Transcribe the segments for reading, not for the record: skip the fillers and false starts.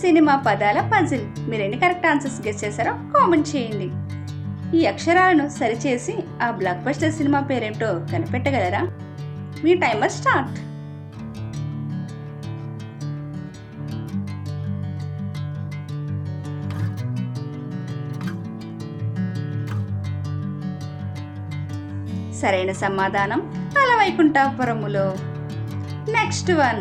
Cinema పదాల puzzle. మీరు ఎన్ని కరెక్ట్ ఆన్సర్స్ గెస్ చేశారో కామెంట్ చేయండి. ఈ అక్షరాలను సరిచేసి ఆ బ్లాక్ బస్టర్ సినిమా పేరేంటో కనిపెట్టగలరా? మీ టైమర్ స్టార్ట్. సరైన సమాధానం అలవైకుంఠపురములో. Next one.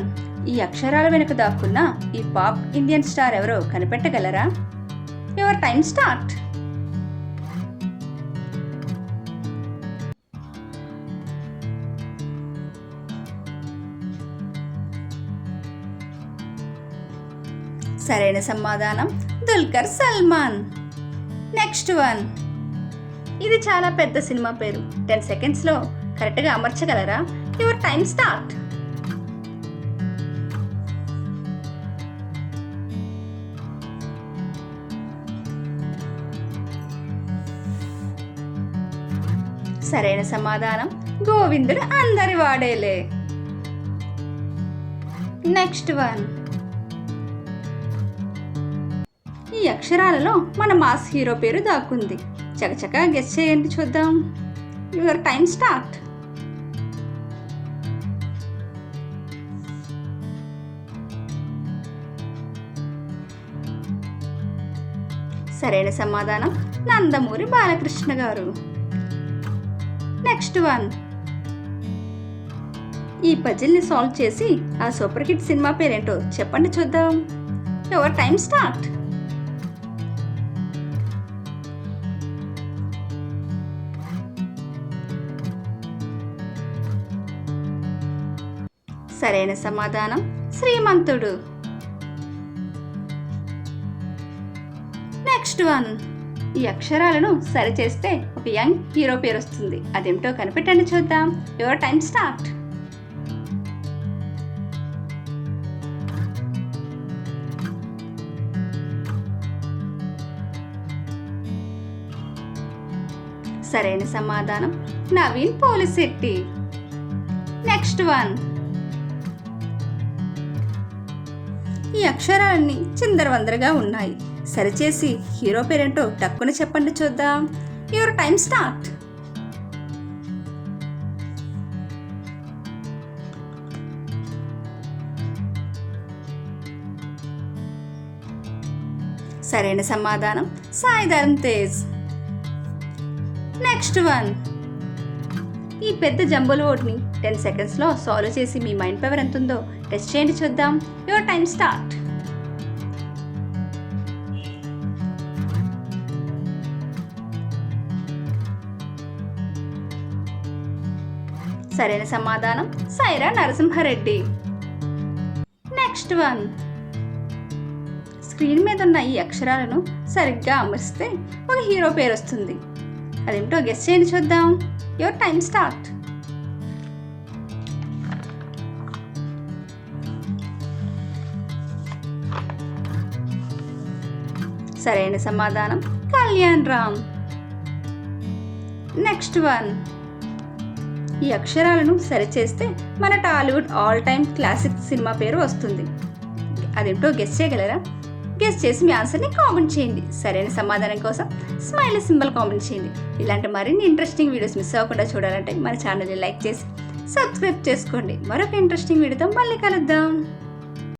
ఈ అక్షరాల వెనుక దాక్కున్న ఈ పాప్ ఇండియన్ స్టార్ ఎవరో కనిపెట్టగలరా? Your time start. సరైన సమాధానం దుల్కర్ సల్మాన్. Next one. ఇది చాలా పెద్ద సినిమా పేరు. 10 సెకండ్స్లో కరెక్ట్గా అమర్చగలరా? Your time start. సరైన సమాధానం గోవిందుడు అందరి వాడేలే. Next one. ఈ అక్షరాలలో మన మాస్ హీరో పేరు దాక్కుంది. చకచకా గెస్ చేయండి చూద్దాం. Your time start. సరైన సమాధానం నందమూరి బాలకృష్ణ గారు. Next one. ఈ పజిల్ని సాల్వ్ చేసి ఆ సూపర్ హిట్ సినిమా పేరేంటో చెప్పండి చూద్దాం. Your time start. సరైన సమాధానం శ్రీమంతుడు. Next one. ఈ అక్షరాలను సరిచేస్తే ఒక యంగ్ హీరో పేరు వస్తుంది. అదేమిటో కనిపెట్టండి చూద్దాం. Your time start. సరైన సమాధానం నవీన్ పోలిశెట్టి. Next one. ఈ అక్షరాలన్నీ చిందరవందరగా ఉన్నాయి. సరిచేసి హీరో పేరేంటో టక్కున చెప్పండి చూద్దాం. Your time start. సరైన సమాధానం సాయి ధరమ్ తేజ్. Next one. ఈ పెద్ద జంబుల్ వర్డ్ని 10 సెకండ్స్లో సాల్వ్ చేసి మీ మైండ్ పవర్ ఎంత ఉందో టెస్ట్ చేయండి చూద్దాం. Your time start. సరైన సమాధానం Sye Raa Narasimha Reddy. Next one. Screen మీద ఉన్న ఈ అక్షరాలను సరిగ్గా అమర్చితే ఒక హీరో పేరు వస్తుంది. అదేమిటో గెస్ చేయండి చూద్దాం. Your time start. సరైన సమాధానం కళ్యాణ్ రామ్. Next one. ఈ అక్షరాలను సరిచేస్తే మన Tollywood all time classic cinema పేరు వస్తుంది. అదేంటో గెస్ చేయగలరా? గెస్ చేసి మీ ఆన్సర్ని కామెంట్ చేయండి. సరైన సమాధానం కోసం స్మైల్ సింబల్ కామెంట్ చేయండి. ఇలాంటి మరిన్ని ఇంట్రెస్టింగ్ వీడియోస్ మిస్ అవ్వకుండా చూడాలంటే మన ఛానల్ని లైక్ చేసి సబ్స్క్రైబ్ చేసుకోండి. మరొక ఇంట్రెస్టింగ్ వీడియోతో మళ్ళీ కలుద్దాం.